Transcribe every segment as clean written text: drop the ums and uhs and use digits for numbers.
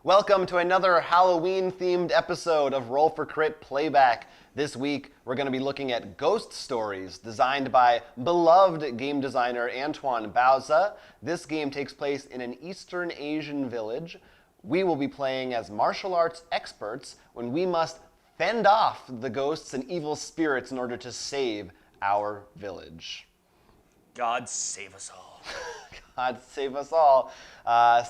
Welcome to another Halloween-themed episode of Roll for Crit Playback. This week, we're going to be looking at ghost stories designed by beloved game designer Antoine Bauza. This game takes place in an Eastern Asian village. We will be playing as martial arts experts when we must fend off the ghosts and evil spirits in order to save our village. God save us all. God save us all.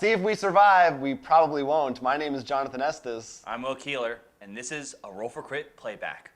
See if we survive. We probably won't. My name is Jonathan Estes. I'm Will Keeler, and this is a Roll for Crit Playback.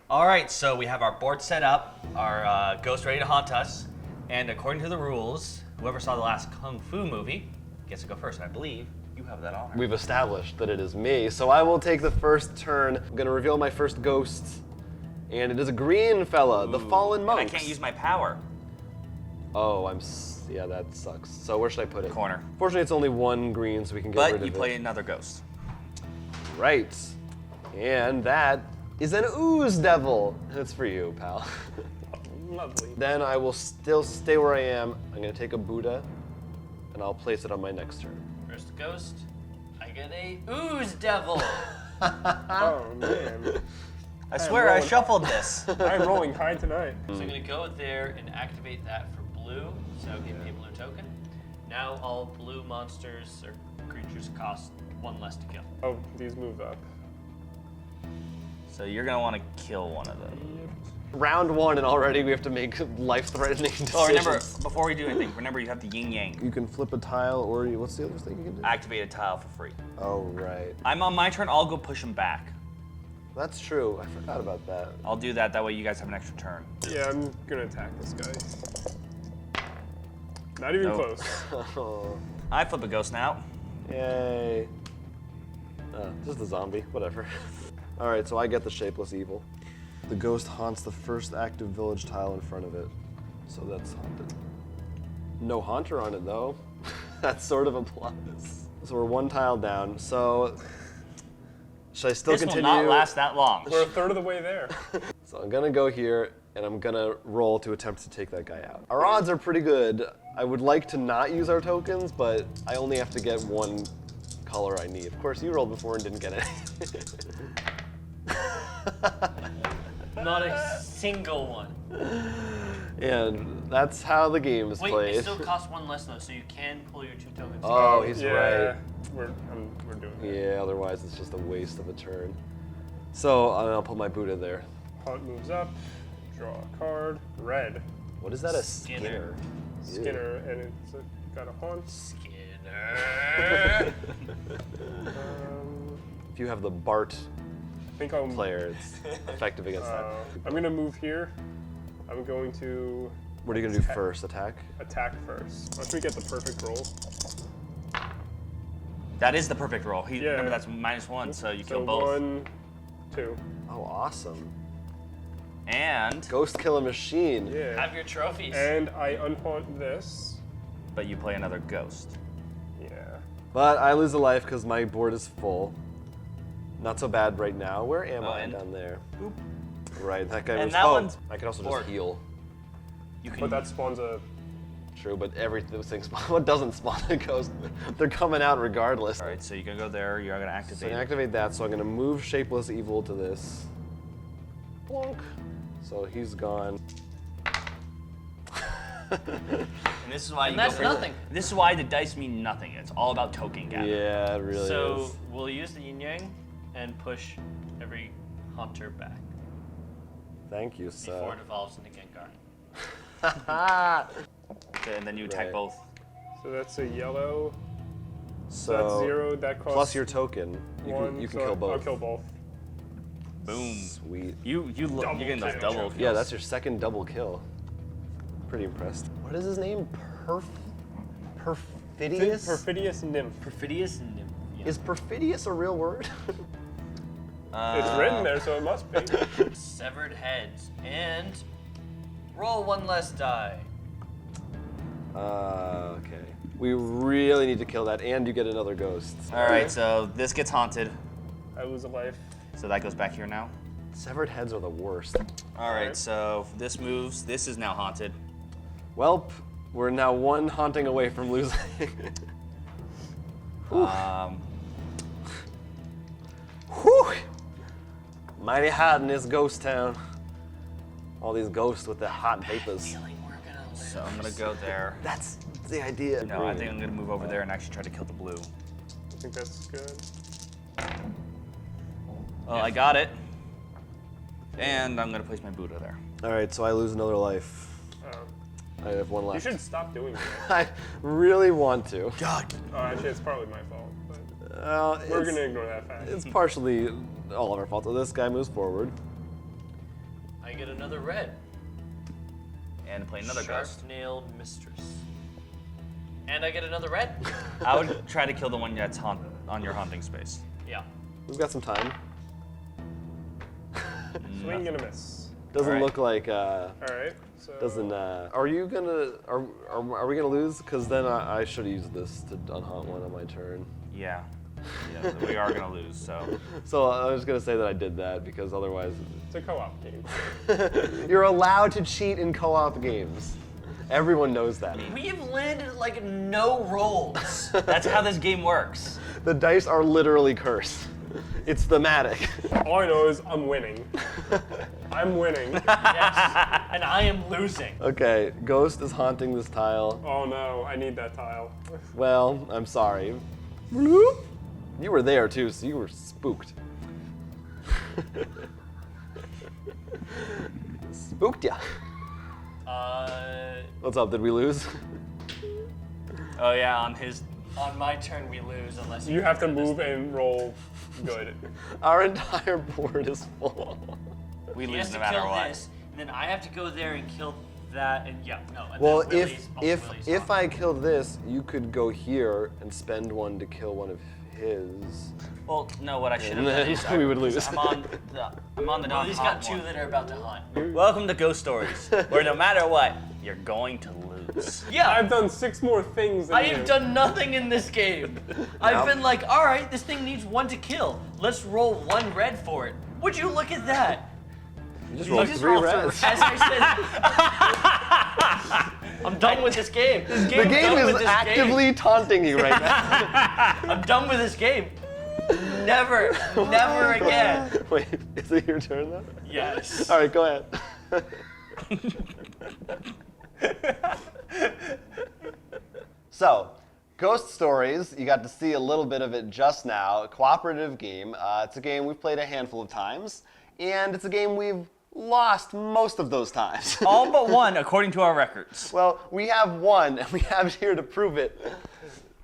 All right, so we have our board set up, our ghost ready to haunt us, and according to the rules, whoever saw the last Kung Fu movie gets to go first. And I believe you have that honor. We've established that it is me, so I will take the first turn. I'm going to reveal my first ghost, and it is a green fella, the Fallen Monks. And I can't use my power. Oh, yeah, that sucks. So where should I put it? Corner. Fortunately, it's only one green, so we can get rid of it. But you play another ghost. Right. And that is an ooze devil. That's for you, pal. Lovely. Then I will still stay where I am. I'm going to take a Buddha, and I'll place it on my next turn. First ghost, I get a ooze devil. Oh man. I swear I shuffled this. I'm rolling high tonight. So I'm gonna go there and activate that for blue. So give me a blue token. Now all blue monsters or creatures cost one less to kill. Oh, these move up. So you're gonna want to kill one of them. Round one, and already we have to make life-threatening decisions. Oh, remember, before we do anything, remember you have the yin yang. You can flip a tile, or what's the other thing you can do? Activate a tile for free. Oh, right. I'm on my turn, I'll go push him back. That's true. I forgot about that. I'll do that, that way you guys have an extra turn. Yeah, I'm gonna attack this guy. Not even Nope. close. Oh, I flip a ghost now. yay. Just a zombie, whatever. All right, so I get the shapeless evil. The ghost haunts the first active village tile in front of it, so that's haunted. No haunter on it, though. That's sort of a plus. So we're one tile down, so should I still This continue? will not last that long. We're a third of the way there. So I'm gonna go here, and I'm gonna roll to attempt to take that guy out. Our odds are pretty good. I would like to not use our tokens, but I only have to get one color I need. Of course, you rolled before and didn't get any. Not a single one. And that's how the game is Wait, played. it still costs one less though, so you can pull your two tokens. Oh, he's yeah, right. We're doing it. Yeah, otherwise it's just a waste of a turn. So I'll put my Buddha there. Haunt moves up. Draw a card. Red. What is that? A Skinner. Skinner? Skinner, and it's got a haunt. Skinner. If you have the Bart I think I'll. player, it's effective against that. I'm gonna move here. I'm going to What are you gonna do first? Attack? attack first. Once we get the perfect roll. That is the perfect roll. Yeah. Remember, that's -1, so you kill So both. 1, 2. Oh, awesome. And, Ghost kill a machine. Yeah. Have your trophies. And I unhaunt this. but you play another ghost. Yeah. But I lose a life because my board is full. Not so bad right now. Where am I? and- Down there. Boop. Right, that guy And was. that Oh, one's I could also bored. just heal. You can. But that spawns a. True, but those things spawn. What doesn't spawn a ghost? They're coming out regardless. All right, so you're gonna go there. You're gonna So I activate. activate that, so I'm gonna move Shapeless Evil to this. Plonk. So he's gone. And this is why And you that's go for nothing. This is why the dice mean nothing. It's all about token gathering. Yeah, it really So is. we'll use the yin yang and push every hunter back Thank you, before sir. it evolves into Gengar. Okay, and then you attack Right. both. So that's a yellow. So That's 0. That costs. plus your token, you one, can so kill both. I'll kill both. Boom. Sweet. You're getting those kill. double kills. Yeah, that's your second double kill. Pretty impressed. What is his name? Perfidious? Perfidious nymph. Perfidious and yeah. Is perfidious a real word? It's written there, so it must be. Severed heads and roll one less die. Okay. We really need to kill that, and you get another ghost. All right, so this gets haunted. I lose a life. So that goes back here now. Severed heads are the worst. All right, so this moves. This is now haunted. Welp, we're now one haunting away from losing. Whew. Mighty hot in this ghost town. All these ghosts with the hot vapors. So I'm gonna go there. That's the idea. No, I think I'm gonna move over there and actually try to kill the blue. I think that's good. Well, I got it. And I'm gonna place my Buddha there. All right, so I lose another life. Oh. I have one You left. should stop doing that. I really want to. God. Oh, actually, it's probably my fault. But we're It's- gonna ignore that fact. It's partially all of our fault. So this guy moves forward. I get another red. And play another ghost. Sharp-nailed mistress. And I get another red. I would try to kill the one that's on your haunting space. Yeah. We've got some time. Swing and a miss. Doesn't All right. look like. All right. So. Doesn't. Are you gonna? Are we gonna lose? Because then I should use this to unhaunt one on my turn. Yeah. Yeah, we are gonna lose, so. So I was gonna say that I did that because otherwise, It's a co-op game. you're allowed to cheat in co-op games. Everyone knows that. We have landed like no rolls. That's how this game works. The dice are literally cursed. It's thematic. All I know is I'm winning. I'm winning. Yes. And I am losing. Okay, Ghost is haunting this tile. Oh no, I need that tile. Well, I'm sorry. Bloop. You were there too, so you were spooked. Spooked ya. What's up? Did we lose? Oh yeah, on his. On my turn, we lose unless You have to move and roll good. Our entire board is full. We he lose has no to matter kill what. this, and then I have to go there and kill that, and yeah, no. And Well, then Willie's- if Willie's I killed this, you could go here and spend one to kill one of his. Well, no, what I should have And done then is we would lose. I'm on the Well, he's non-haunt got two one. that are about to hunt. Welcome to Ghost Stories, where no matter what, you're going to lose. Yeah, I've done 6 more things than I you. have done nothing in this game. I've been like, all right, this thing needs one to kill. Let's roll 1 red for it. Would you look at that? You just You rolled just 3 rolled reds. As I said, I'm done with this game. The game is actively taunting you right now. I'm done with this game. Never, never again. Wait, is it your turn though? Yes. All right, go ahead. So, Ghost Stories, you got to see a little bit of it just now. A cooperative game. It's a game we've played a handful of times, and it's a game we've lost most of those times. All but one, according to our records. Well, we have one, and we have here to prove it.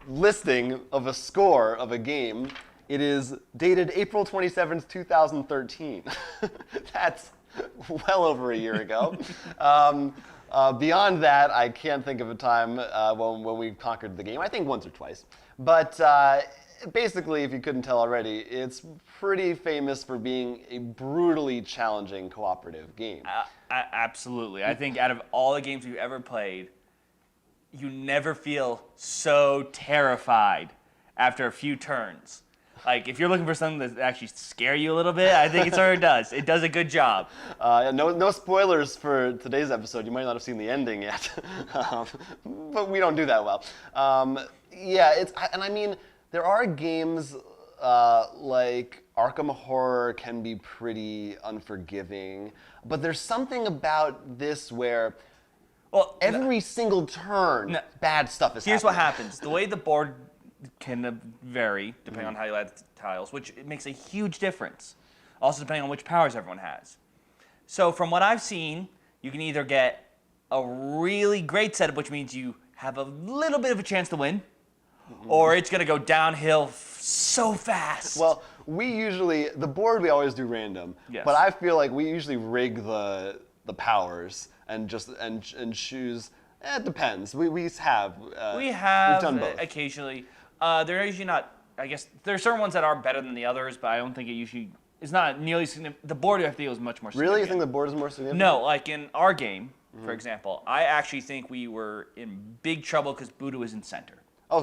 Listing of a score of a game. It is dated April 27th, 2013. That's well over a year ago. Beyond that, I can't think of a time when we conquered the game. I think once or twice. But basically, if you couldn't tell already, it's pretty famous for being a brutally challenging cooperative game. Absolutely. I think out of all the games we've ever played, you never feel so terrified after a few turns. Like, if you're looking for something that actually scare you a little bit, I think it sort of does. It does a good job. No spoilers for today's episode. You might not have seen the ending yet, but we don't do that well. I mean, there are games like Arkham Horror can be pretty unforgiving, but there's something about this where every single turn, bad stuff is happening. Here's what happens. The way the board can vary depending on how you add the tiles, which it makes a huge difference. Also depending on which powers everyone has. So from what I've seen, you can either get a really great setup, which means you have a little bit of a chance to win, or it's going to go downhill so fast. Well, the board we always do random, Yes. but I feel like we usually rig the powers and choose. It depends. We've done both. Occasionally. They're usually not. I guess there are certain ones that are better than the others, but I don't think it usually. It's not nearly significant. The board I feel is much more significant. Really, you think the board is more significant? No, like in our game, for example, I actually think we were in big trouble because Buddha was in center. Oh,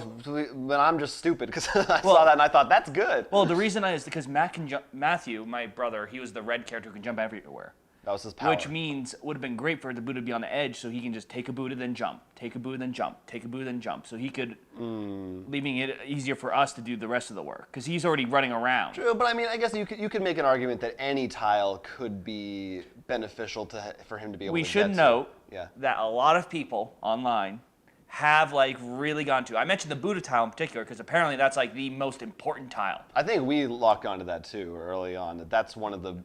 but I'm just stupid because I saw that and I thought that's good. Well, the reason is because Matthew, my brother, he was the red character who can jump everywhere. That was his power. Which means it would have been great for the Buddha to be on the edge so he can just take a Buddha, then jump, take a Buddha, then jump, take a Buddha, then jump. So he could, leaving it easier for us to do the rest of the work because he's already running around. True, but I mean, I guess you could make an argument that any tile could be beneficial for him to be able to We get should to. note Yeah. that a lot of people online have like really gone to. I mentioned the Buddha tile in particular because apparently that's like the most important tile. I think we locked onto that too early on. That's one of the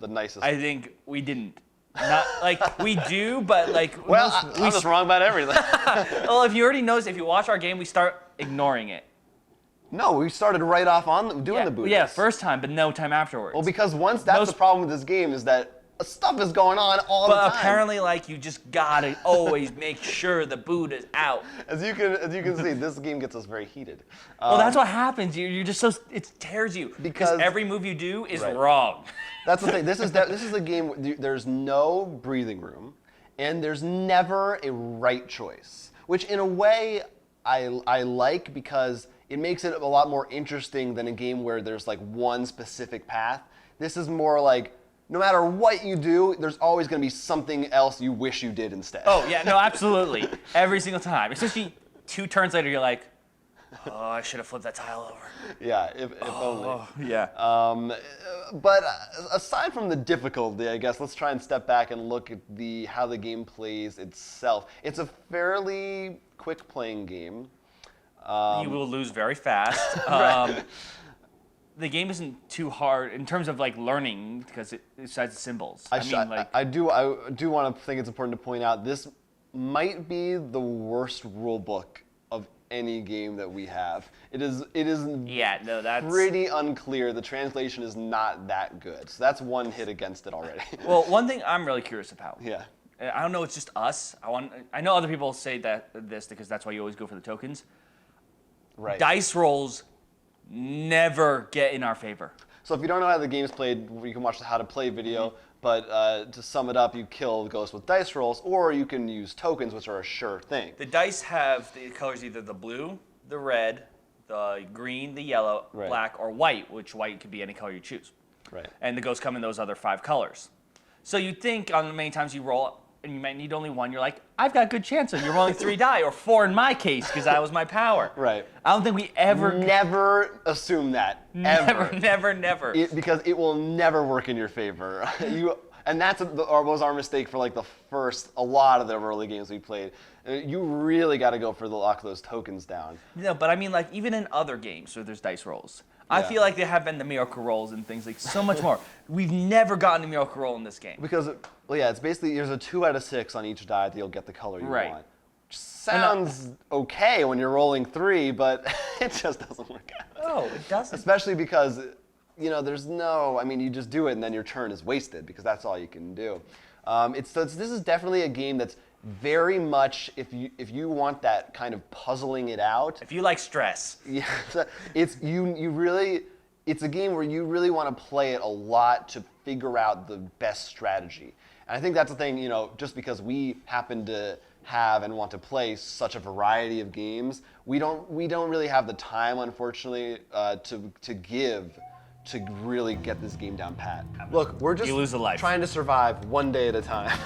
nicest. I think we didn't. Not like we do, but like well, I'm just wrong about everything. well, if you already noticed, if you watch our game, we start ignoring it. No, we started right off on doing the Buddhas. Yeah, first time, but no time afterwards. Well, because that's the problem with this game is that stuff is going on all the time. But apparently, like, you just gotta always make sure the Buddha's out. As you can see, this game gets us very heated. Well, that's what happens. You're just so it tears you because every move you do is wrong. That's the thing. This is a game where there's no breathing room, and there's never a right choice. Which, in a way, I like because it makes it a lot more interesting than a game where there's like one specific path. This is more like, no matter what you do, there's always going to be something else you wish you did instead. Oh, yeah, no, absolutely. Every single time. Especially 2 turns later, you're like, oh, I should have flipped that tile over. Yeah, if only. Oh, yeah. But aside from the difficulty, I guess, let's try and step back and look at how the game plays itself. It's a fairly quick playing game. You will lose very fast. Right. The game isn't too hard in terms of like learning because besides the symbols. I do want to think it's important to point out this might be the worst rule book of any game that we have. It is Yeah, no, that's pretty unclear. The translation is not that good. So that's one hit against it already. Well, one thing I'm really curious about. Yeah. I don't know, it's just us. I know other people say this because that's why you always go for the tokens. Right. Dice rolls never get in our favor. So if you don't know how the game's played, you can watch the How to Play video. But to sum it up, you kill the ghost with dice rolls, or you can use tokens, which are a sure thing. The dice have the colors either the blue, the red, the green, the yellow, black, or white, which white could be any color you choose. Right. And the ghosts come in those other 5 colors. So you'd think on the many times you roll, and you might need only 1, you're like, I've got a good chance of you're rolling 3 die, or 4 in my case, because that was my power. Right. I don't think we ever... Never assume that. Ever. Never. Because it will never work in your favor. And that was our mistake for like a lot of the early games we played. You really got to go for lock those tokens down. No, but I mean, like, even in other games where there's dice rolls, I feel like there have been the miracle rolls and things like so much more. We've never gotten a miracle roll in this game. Because, it's basically, there's a 2 out of 6 on each die that you'll get the color you want. Which sounds okay when you're rolling 3, but it just doesn't work out. Oh, it doesn't. Especially because, there's you just do it and then your turn is wasted because that's all you can do. This is definitely a game that's very much, if you want that kind of puzzling it out. If you like stress. Yeah, it's a game where you really want to play it a lot to figure out the best strategy. And I think that's the thing, just because we happen to have and want to play such a variety of games, we don't really have the time, unfortunately, to give to really get this game down pat. Look, we're just You lose a life. trying to survive one day at a time.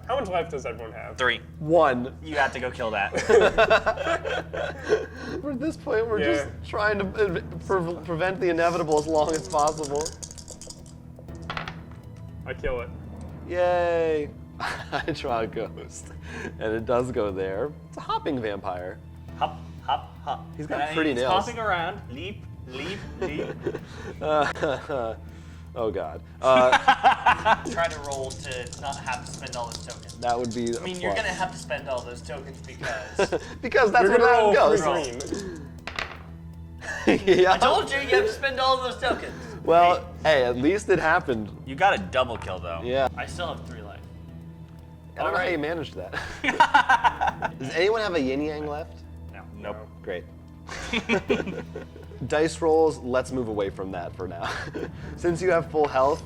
How much life does everyone have? 3. 1. You have to go kill that. At this point, we're just trying to prevent the inevitable as long as possible. I kill it. Yay! I draw a ghost, and it does go there. It's a hopping vampire. Hop, hop, hop. He's got pretty nails. Hopping around, leap, leap, leap. Oh God. Try to roll to not have to spend all those tokens. That would be. I mean, you're gonna have to spend all those tokens because. Because that's You're what gonna roll happens. green. Yeah. I told you you have to spend all of those tokens. Well, hey, at least it happened. You got a double kill though. Yeah. I still have 3 life. I don't know how you managed that. Does anyone have a yin yang left? No. Nope. Great. Dice rolls, let's move away from that for now. Since you have full health,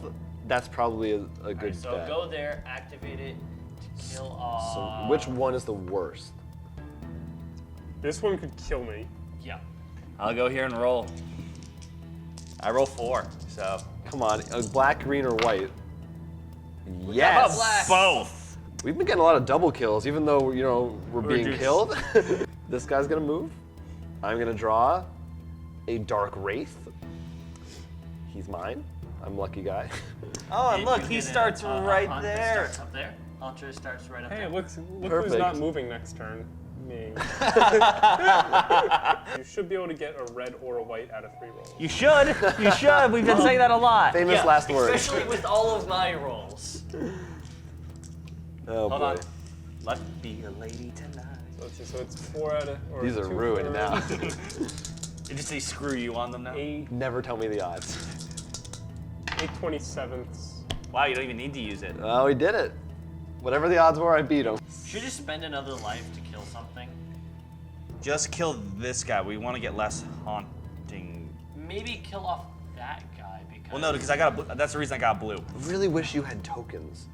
that's probably a good So bet. go there, activate it to kill So all. which one is the worst? This one could kill me. Yeah. I'll go here and roll. I roll 4, so. Come on, black, green, or white? How Yes. about black? Both. We've been getting a lot of double kills, even though, you know, we're being just- killed. This guy's gonna move. I'm gonna draw a dark wraith. He's mine. I'm lucky guy. Oh, and look, You he get starts right Hunter there. Starts up there. Hunter starts right up Hey, there. look Perfect. who's not moving next turn. Me. You should be able to get a red or a white out of 3 rolls. You should. You should. We've been saying that a lot. Famous Yeah, last words. especially with all of my rolls. Oh Hold boy. on. Let's be a lady tonight. So let's see, so it's 4 out of. Or These are 2 ruined now. Did you say screw you on them now? 8, Never tell me the odds. 8/27ths. Wow, you don't even need to use it. Oh, he did it. Whatever the odds were, I beat him. Should you spend another life to kill something? Just kill this guy. We want to get less haunting. Maybe kill off that guy because. Well, no, because I got a blue. That's the reason I got blue. I really wish you had tokens.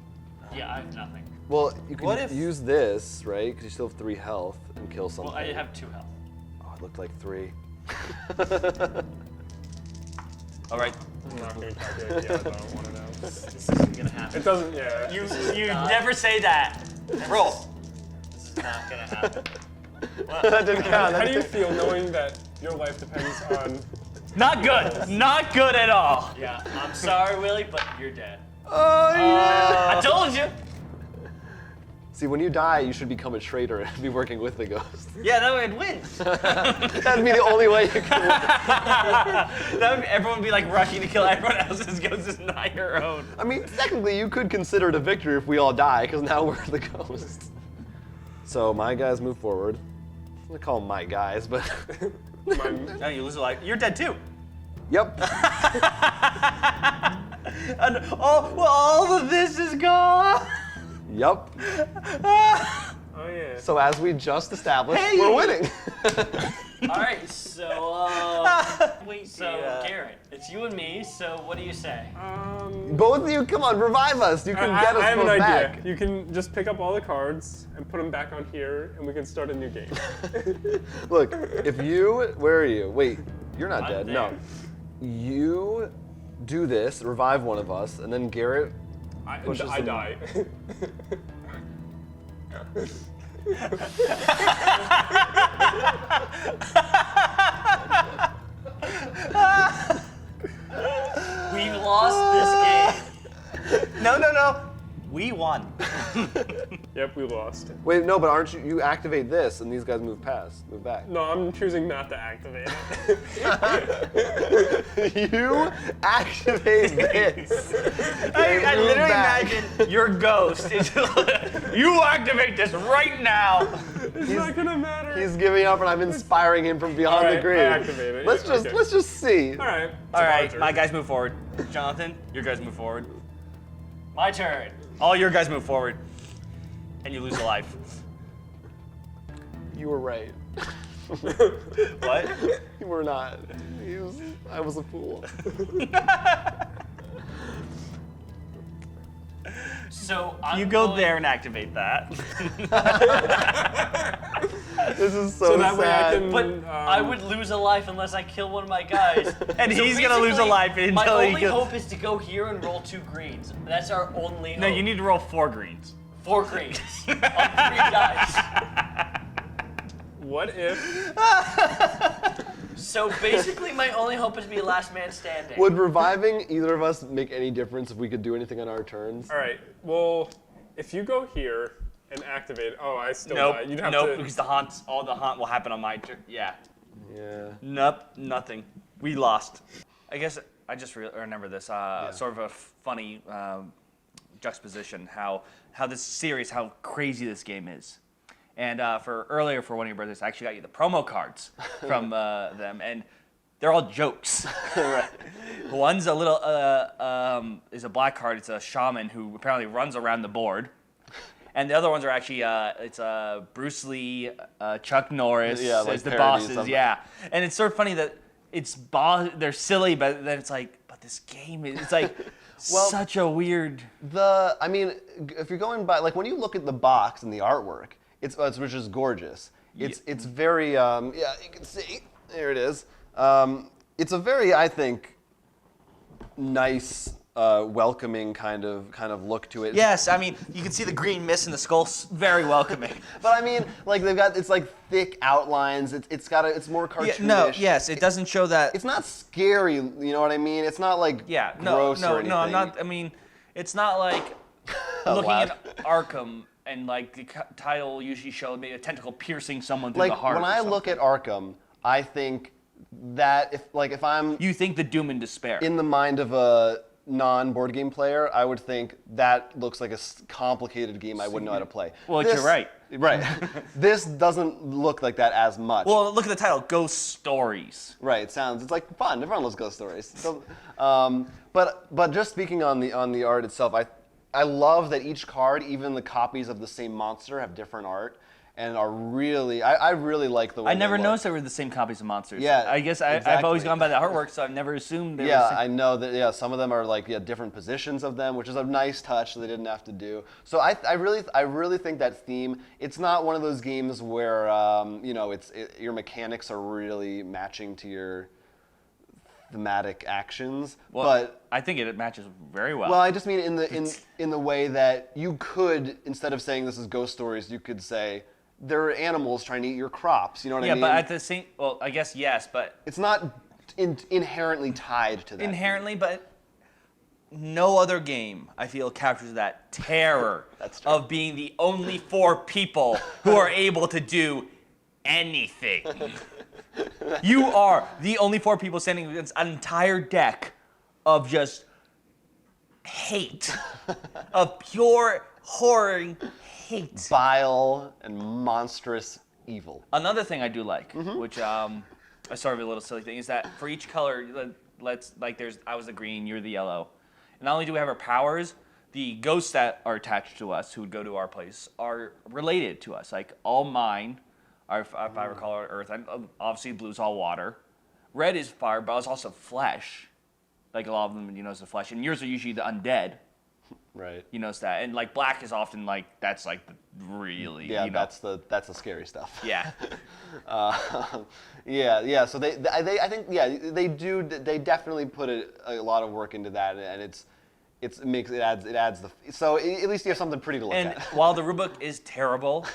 Yeah, I have nothing. Well, you What could if- use this, right? Because you still have 3 health and kill something. Well, I have 2 health. Oh, it looked like 3. All right. I'm not going to calculate the odds. I don't want to know. This isn't gonna happen. It doesn't. Yeah. You never say that. Roll. This is not gonna happen. That didn't count. How do you feel knowing that your life depends on? Not good. Not good at all. Yeah, I'm sorry, Willie, but you're dead. Oh, yeah. I told you. See, when you die, you should become a traitor and be working with the ghost. Yeah, that would win. That'd be the only way you could win. Everyone would be like rushing to kill everyone else's ghost is not your own. I mean, technically, you could consider it a victory if we all die, because now we're the ghosts. So my guys move forward. I'm gonna call them my guys, but No, you lose a life. You're dead too. yep. And, oh, well, all of this is gone. Yep. Oh yeah. So as we just established, Hey! we're winning. All right, so wait, so Yeah. Garrett, it's you and me. So what do you say? Both of you, come on, revive us. You can get us I have both an idea. back. You can just pick up all the cards and put them back on here, and we can start a new game. Look, if you, where are you? Wait, you're not I'm dead. there. No. You do this, revive one of us, and then Garrett. I Pushes I them. die. We lost this game. No. We won. Yep, we lost. Wait, no, but aren't you? You activate this, and these guys move back. No, I'm choosing not to activate it. You activate this. I Move literally back. imagine your ghost is. You activate this right now. It's not gonna matter. He's giving up, and I'm inspiring him from beyond the Alright, grave. I activate it, Let's yeah, just okay. let's just see. all right. All right, my guys move forward. Jonathan, your guys move forward. My turn. All your guys move forward, and you lose a life. You were right. What? You were not. I was a fool. So I'm You go going- there and activate that. This is so, So that way I sad. can. But I would lose a life unless I kill one of my guys. And So he's gonna lose a basically, life until my he only kills- hope is to go here and roll 2 greens. That's our only hope. No, you need to roll 4 greens. 4 greens on 3 dice. What if? So basically, my only hope is to be last man standing. Would reviving either of us make any difference if we could do anything on our turns? All right. Well, if you go here and activate, oh, I still Nope. die. You'd have Nope. to. Because all the haunt will happen on my turn. Yeah. Yeah. Nope. Nothing. We lost. I guess I just remember this. Sort of a funny juxtaposition. How this series, how crazy this game is. And for one of your birthdays, I actually got you the promo cards from them, and they're all jokes. One's a little is a black card. It's a shaman who apparently runs around the board. And the other ones are actually it's Bruce Lee, Chuck Norris Yeah, like as the parodies bosses. of- Yeah, and it's sort of funny that they're silly, but then it's like, but this game is like Well, such a weird. I mean, if you're going by, like when you look at the box and the artwork, it's which is gorgeous. It's very yeah, you can see there it is. It's a very, I think, nice, welcoming kind of look to it. Yes, I mean, you can see the green mist in the skull, very welcoming. But I mean, like it's like thick outlines. It's more cartoonish. Yes, it doesn't show that. It's not scary. You know what I mean? It's not like gross or anything. No, I'm not. I mean, it's not like looking at Arkham and like the title usually showed maybe a tentacle piercing someone through the heart. When I look at Arkham, I think that if I'm you think the doom and despair in the mind of a non-board game player, I would think that looks like a complicated game I wouldn't know how to play. Well, you're right. Right. This doesn't look like that as much. Well, look at the title, Ghost Stories. Right. It's like fun. Everyone loves ghost stories. So, but just speaking on the art itself, I love that each card, even the copies of the same monster, have different art and are really. I really like the way. I never they noticed they were the same copies of monsters. Yeah, I guess I've always gone by the artwork, so I've never assumed they were the same. I know that. Yeah, some of them are like different positions of them, which is a nice touch that they didn't have to do. So I really think that theme. It's not one of those games where your mechanics are really matching to your thematic actions. Well, but I think it matches very well. Well, I just mean in the way that you could, instead of saying this is ghost stories, you could say there are animals trying to eat your crops. You know what I mean? Yeah, but at the same, well, I guess yes, but it's not inherently tied to that. Inherently, but no other game I feel captures that terror That's true. of being the only 4 people who are able to do anything. You are the only 4 people standing against an entire deck of just hate, of pure horrid hate. Bile and monstrous evil. Another thing I do like, which a sort of a little silly thing, is that for each color, I was the green, you're the yellow. And not only do we have our powers, the ghosts that are attached to us, who would go to our place, are related to us. Like all mine are, if I recall, are earth. Obviously, blue's all water. Red is fire, but it's also flesh. Like a lot of them, is the flesh. And yours are usually the undead. Right. You notice that, and like black is often like that's like really. Yeah, that's the scary stuff. Yeah. Yeah. So I think they definitely put a lot of work into that, and it adds so at least you have something pretty to look And at. while the rulebook is terrible,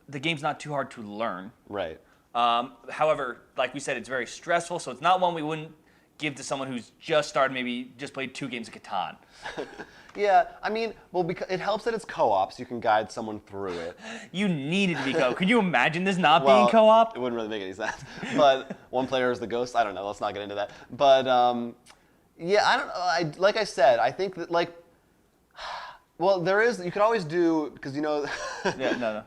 the game's not too hard to learn. Right. However, like we said, it's very stressful, so it's not one we wouldn't give to someone who's just started, maybe just played 2 games of Catan. Yeah, I mean, well, because it helps that it's co-op, so you can guide someone through it. You need it to be co-op. Could you imagine this not Well, being co-op? It wouldn't really make any sense. But one player is the ghost. I don't know. Let's not get into that. But yeah, I don't know. Like I said, I think that well, there is. You could always do because No.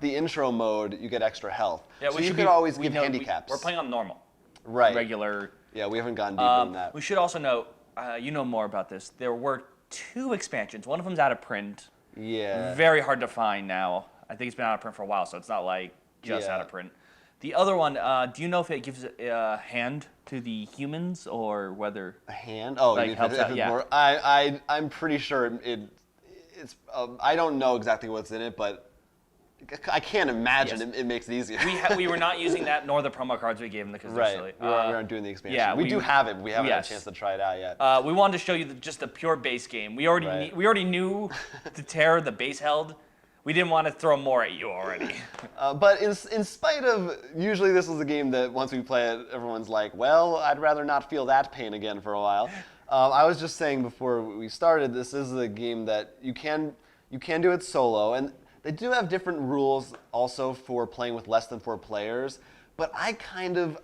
the intro mode. You get extra health. Yeah, so you could always give handicaps. We're playing on normal. Right. Regular. Yeah, we haven't gone deeper than that. We should also note, you know more about this. There were 2 expansions. One of them's out of print. Yeah. Very hard to find now. I think it's been out of print for a while, so it's not like just Yeah. out of print. The other one, do you know if it gives a hand to the humans or whether A hand? Oh, Like, if helps out, it's yeah. more. I'm pretty sure it's. I don't know exactly what's in it, but I can't imagine Yes. it makes it easier. we were not using that nor the promo cards we gave them because they're Right. silly. We aren't doing the expansion. yeah, we do have it. But we haven't had yes. a chance to try it out yet. We wanted to show you just the pure base game. We already Right. we already knew the terror the base held. We didn't want to throw more at you already. But in spite of, usually this is a game that once we play it, everyone's like, well, I'd rather not feel that pain again for a while. I was just saying before we started, this is a game that you can do it solo, and they do have different rules also for playing with less than 4 players, but I find them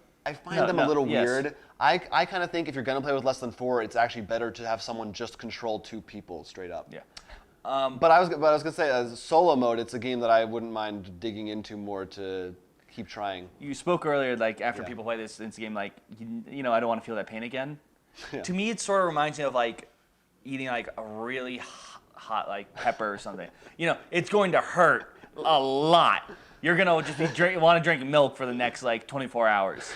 a little yes. weird. I kind of think if you're going to play with less than 4, it's actually better to have someone just control 2 people straight up. Yeah. But I was gonna say, as solo mode, it's a game that I wouldn't mind digging into more to keep trying. You spoke earlier, like after Yeah. people play this game, like I don't want to feel that pain again. Yeah. To me, it sort of reminds me of like eating like a really hot like pepper or something. It's going to hurt a lot. You're gonna just want to drink milk for the next like 24 hours,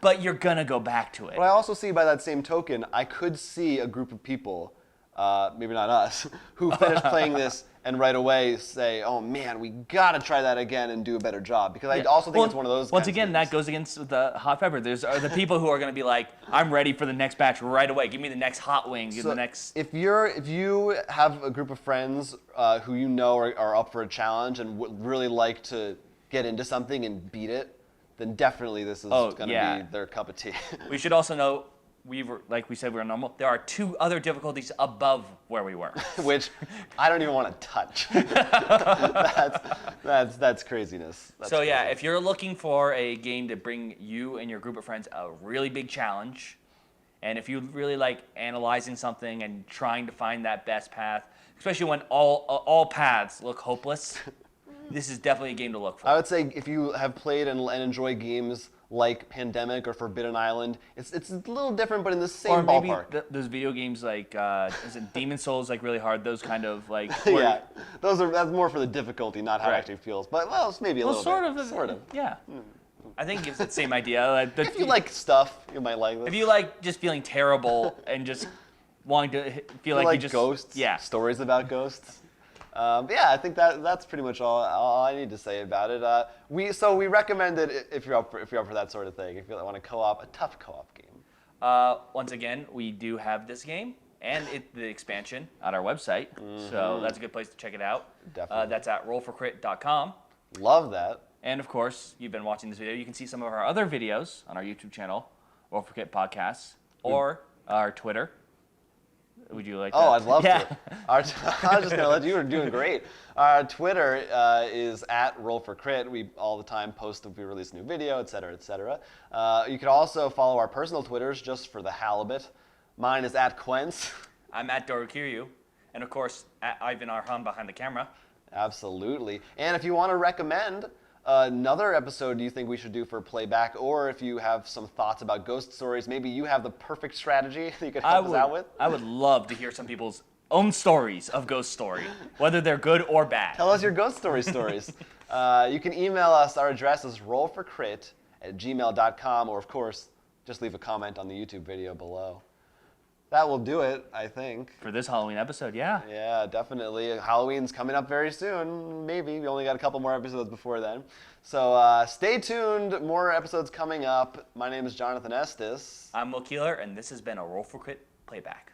but you're gonna go back to it. But I also see by that same token, I could see a group of people maybe not us, who finish playing this and right away say, "Oh man, we gotta try that again and do a better job." Because I also think it's one of those. Once kinds again, of that games. goes against the hot pepper. There's the people who are going to be like, "I'm ready for the next batch right away. Give me the next hot wing. Give So the next." if you have a group of friends who you know are up for a challenge and would really like to get into something and beat it, then definitely this is going to be their cup of tea. We should also know, like we said, we were normal. There are 2 other difficulties above where we were. Which I don't even want to touch. That's craziness. That's So yeah, crazy. if you're looking for a game to bring you and your group of friends a really big challenge, and if you really like analyzing something and trying to find that best path, especially when all paths look hopeless, this is definitely a game to look for. I would say if you have played and enjoy games like Pandemic or Forbidden Island, it's a little different, but in the same Or maybe ballpark. those video games like is it Demon Souls, like really hard, those kind of like Yeah, that's more for the difficulty, not how it Right. actually feels. But well, it's maybe a little sort bit. of Sort of. yeah. I think it gives the same idea. Like, If you like stuff, you might like this. if you like just feeling terrible and just wanting to feel like you just ghosts, yeah. stories about ghosts. Yeah, I think that's pretty much all I need to say about it. We recommend it if you're up for that sort of thing. If you want a a tough co-op game. Once again, we do have this game and the expansion on our website, so that's a good place to check it out. Definitely. That's at rollforcrit.com. Love that. And of course, you've been watching this video. You can see some of our other videos on our YouTube channel, Roll for Crit Podcasts, or our Twitter. Would you like that? Oh, I'd love yeah. to. I was just gonna let you were doing great. Our Twitter is at Roll for Crit. We all the time post if we release a new video, etc., etc. You can also follow our personal Twitters just for the halibut. Mine is at Quence. I'm at Dorokiryu. And of course, at Ivan Arham behind the camera. Absolutely. And if you want to recommend another episode you think we should do for playback, or if you have some thoughts about ghost stories, maybe you have the perfect strategy that you could help us out with. I would love to hear some people's own stories of Ghost Story, whether they're good or bad. Tell us your ghost stories. You can email us. Our address is rollforcrit@gmail.com, or of course, just leave a comment on the YouTube video below. That will do it, I think. For this Halloween episode, yeah. Yeah, definitely. Halloween's coming up very soon. Maybe. We only got a couple more episodes before then. So stay tuned. More episodes coming up. My name is Jonathan Estes. I'm Will Keeler, and this has been a Roll for Crit Playback.